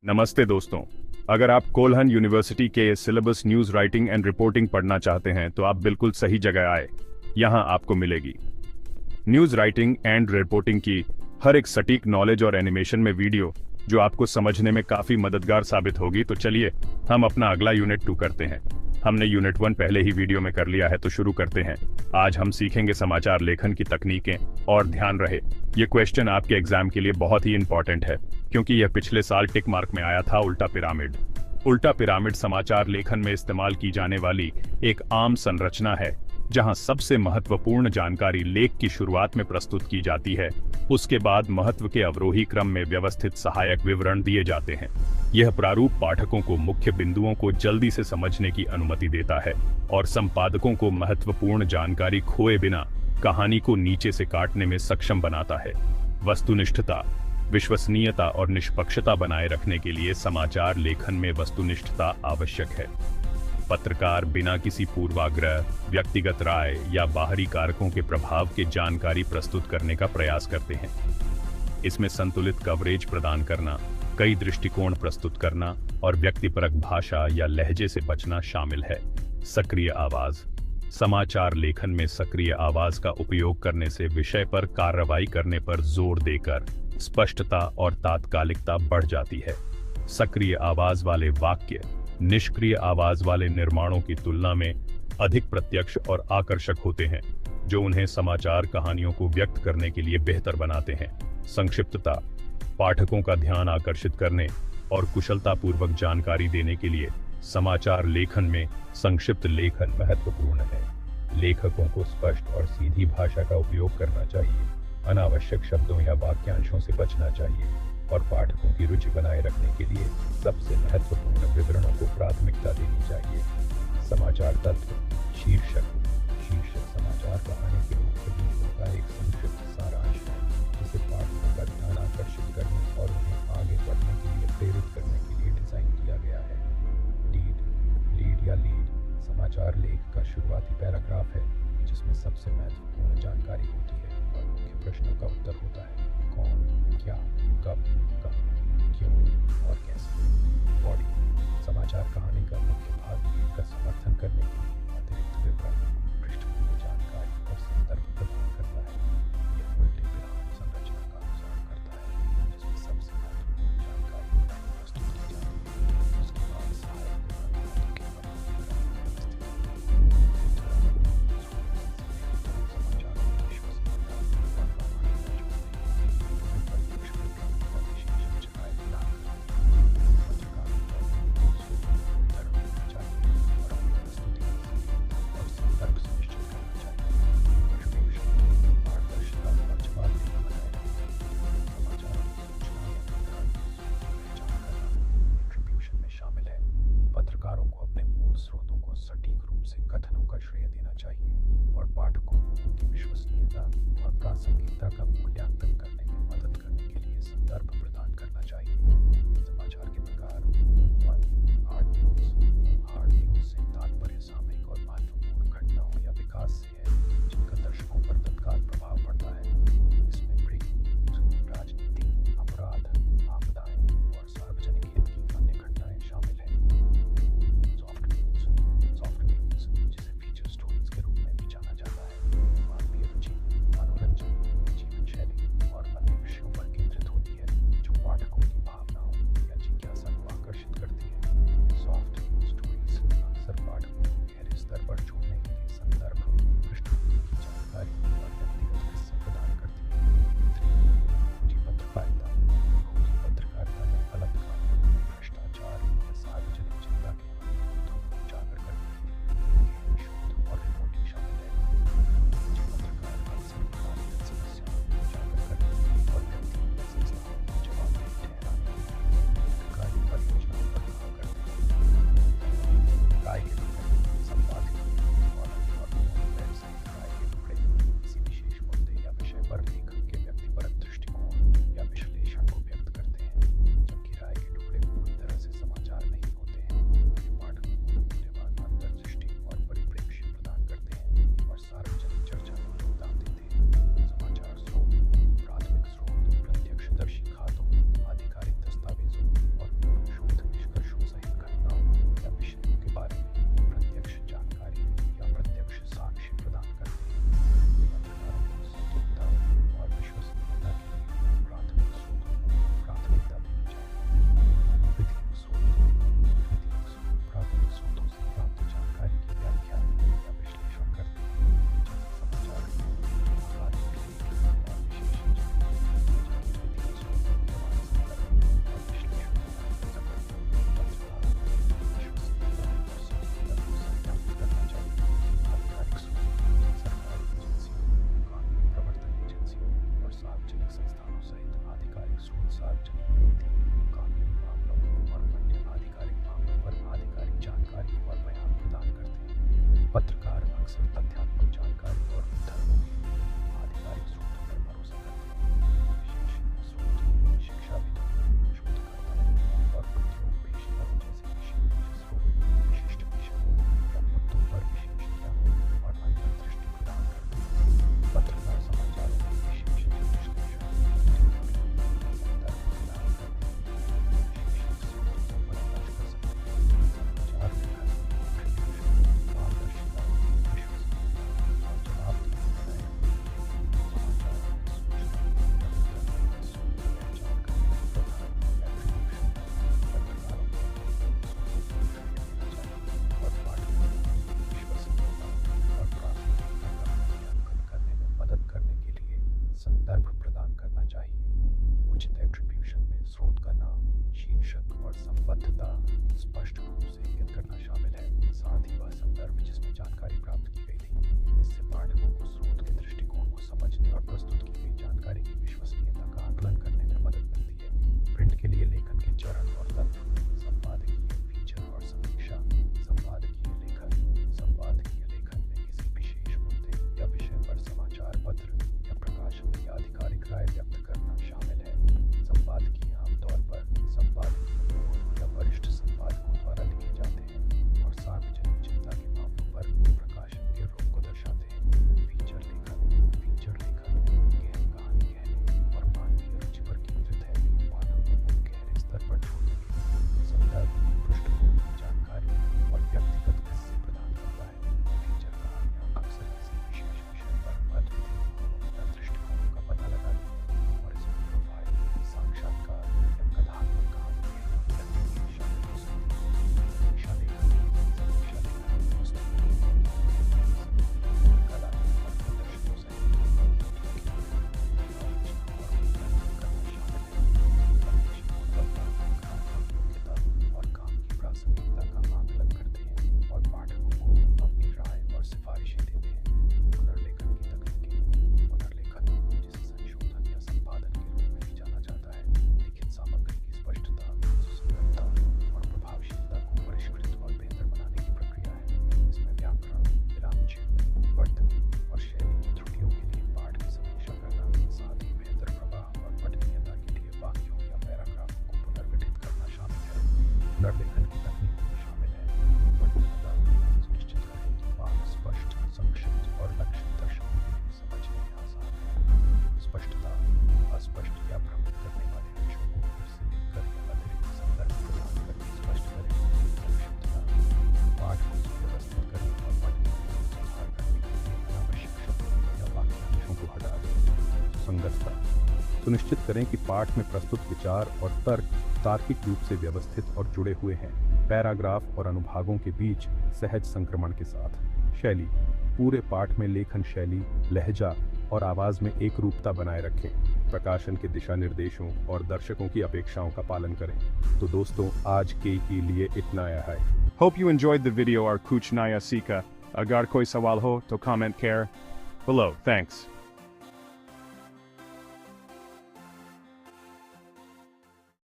नमस्ते दोस्तों। अगर आप कोल्हन यूनिवर्सिटी के syllabus news writing and reporting पढ़ना चाहते हैं तो आप बिल्कुल सही जगह आए। यहां आपको मिलेगी न्यूज राइटिंग एंड रिपोर्टिंग की हर एक सटीक नॉलेज और एनिमेशन में वीडियो जो आपको समझने में काफी मददगार साबित होगी। तो चलिए हम अपना अगला यूनिट 2 करते हैं। हमने यूनिट 1 पहले ही वीडियो में कर लिया है, तो शुरू करते हैं। आज हम सीखेंगे समाचार लेखन की तकनीकें। और ध्यान रहे, ये क्वेश्चन आपके एग्जाम के लिए बहुत ही इंपॉर्टेंट है, क्योंकि यह पिछले साल टिक मार्क में आया था। उल्टा पिरामिड। उल्टा पिरामिड समाचार लेखन में इस्तेमाल की जाने वाली एक आम संरचना है, जहां सबसे महत्वपूर्ण जानकारी लेख की शुरुआत में प्रस्तुत की जाती है। उसके बाद महत्व के अवरोही क्रम में व्यवस्थित सहायक विवरण दिए जाते हैं। यह प्रारूप पाठकों को मुख्य बिंदुओं को जल्दी से समझने की अनुमति देता है और संपादकों को महत्वपूर्ण जानकारी खोए बिना कहानी को नीचे से काटने में सक्षम बनाता है। वस्तुनिष्ठता, विश्वसनीयता और निष्पक्षता बनाए रखने के लिए समाचार लेखन में वस्तुनिष्ठता आवश्यक है। पत्रकार बिना किसी पूर्वाग्रह, व्यक्तिगत राय या बाहरी कारकों के प्रभाव के जानकारी प्रस्तुत करने का प्रयास करते हैं। इसमें संतुलित कवरेज प्रदान करना, कई दृष्टिकोण प्रस्तुत करना और व्यक्तिपरक भाषा या लहजे से बचना शामिल है। सक्रिय आवाज। समाचार लेखन में सक्रिय आवाज का उपयोग करने से विषय पर कार्रवाई करने पर जोर देकर स्पष्टता और तात्कालिकता बढ़ जाती है। सक्रिय आवाज वाले वाक्य निष्क्रिय आवाज वाले निर्माणों की तुलना में अधिक प्रत्यक्ष और आकर्षक होते हैं, जो उन्हें समाचार कहानियों को व्यक्त करने के लिए बेहतर बनाते हैं। संक्षिप्तता। पाठकों का ध्यान आकर्षित करने और कुशलतापूर्वक जानकारी देने के लिए समाचार लेखन में संक्षिप्त लेखन महत्वपूर्ण है। लेखकों को स्पष्ट और सीधी भाषा का उपयोग करना चाहिए, अनावश्यक शब्दों या वाक्यांशों से बचना चाहिए और पाठकों की रुचि बनाए रखने के लिए सबसे महत्वपूर्ण विवरणों को प्राथमिकता देनी चाहिए। समाचार तत्व। शीर्षक समाचार कहानी के मुख्य बिंदुओं का एक संक्षिप्त सारांश है, जिसे पाठकों का ध्यान आकर्षित करने और उन्हें आगे बढ़ने के लिए प्रेरित करने के लिए डिजाइन किया गया है। लीड समाचार लेख का शुरुआती पैराग्राफ है, जिसमें सबसे महत्वपूर्ण जानकारी होती है और मुख्य प्रश्नों का उत्तर होता है। कौन, क्या, कब, कहाँ, क्यों और कैसे। बॉडी। समाचार कहानी का मुख्य भाग का समर्थन करने के लिए अतिरिक्त विवरण, पृष्ठभूमि जानकारी और संदर्भ प्रदान करता है। यह उल्टे पिरामिड संरचना का अनुसरण करता है, जिसमें सबसे महत्वपूर्ण जानकारी प्रस्तुत की जाती है। उसके बाद सहायक और संबद्धता स्पष्ट रूप से इंगित करना शामिल है। साथ ही वह संदर्भ जिसमें जानकारी प्राप्त की गई थी। इससे पाठकों को स्रोत के दृष्टिकोण को समझने और प्रस्तुत की गई जानकारी की विश्वसनीयता का आकलन करने में मदद मिलती है। प्रिंट के लिए लेखन के चरण और तंत्र, संपादकीय, फीचर और समीक्षा। संपादकीय लेखन में किसी विशेष मुद्दे या विषय पर समाचार पत्र या प्रकाशन या आधिकारिक राय व्यक्त करना शामिल है। संपादकीय आमतौर पर संपादकीय बोर्ड या वरिष्ठ संपादकों द्वारा लिखे जाते हैं और सार्वजनिक चिंता के मामलों पर प्रकाशन के रुख को दर्शाते हैं। फीचर लेखन गहन कहानी कहने और मानवीय रुचि पर केंद्रित है। पाठकों को गहरे स्तर पर छोड़ने के लिए संदर्भ, पृष्ठभूमि जानकारी और व्यक्तिगत किस्से प्रदान करता है। फीचर कहानियां अक्सर किसी विशेष विषय पर अद्वितीय या दृष्टिकोण का पता लगाती हैं और इसमें प्रोफाइल, साक्षात्कार या कथात्मक कहानी के व्यक्ति शामिल हो सकती हैं। समीक्षा लेखन वस्तुओं, कला और प्रदर्शनों सहित और काम की प्रासंगिकता का आकलन करते हैं और पाठकों को अपनी राय और सिफारिशें देते हैं। पुनर्लेखन की तकनीकें। पुनर्लेखन, जिसे संशोधन या संपादन के रूप में भी जाना जाता है, लिखित सामग्री की स्पष्टता, सुसंगतता और प्रभावशीलता को परिष्कृत और बेहतर बनाने की प्रक्रिया है। इसमें व्याकरण, विरामचिह्न, वर्तनी और शैली की त्रुटियों के लिए पाठ की समीक्षा करना, साथ ही बेहतर प्रवाह और पठनीयता के लिए वाक्यों या पैराग्राफों को पुनर्गठित करना शामिल है। पुनर्लेखन की तकनीकों में शामिल है पठनीयता, सुनिश्चित करें कि पाठ स्पष्ट, संक्षिप्त और लक्षित दर्शकों के लिए समझने में आसान है। स्पष्टता, अस्पष्ट या भ्रमित करने वाले अंशों को फिर से लिखकर या अतिरिक्त संदर्भ प्रदान करके स्पष्ट करें। संक्षिप्तता, पाठ को सुव्यवस्थित करने और पठनीय को सुधार करने के लिए अनावश्यक शब्दों या वाक्यांशों को हटा दें। सुसंगतता, सुनिश्चित करें कि पाठ में प्रस्तुत विचार और तर्क तार्किक रूप से व्यवस्थित और जुड़े हुए हैं। पैराग्राफ और अनुभागों के बीच सहज संक्रमण के साथ। शैली, पूरे पाठ में लेखन शैली, लहजा और आवाज में एक रूपता बनाए रखें। प्रकाशन के दिशा निर्देशों और दर्शकों की अपेक्षाओं का पालन करें। तो दोस्तों, आज के लिए इतना है। Hope you enjoyed the video or kuch naya sika. Agar koi sawal ho to comment care below. Thanks.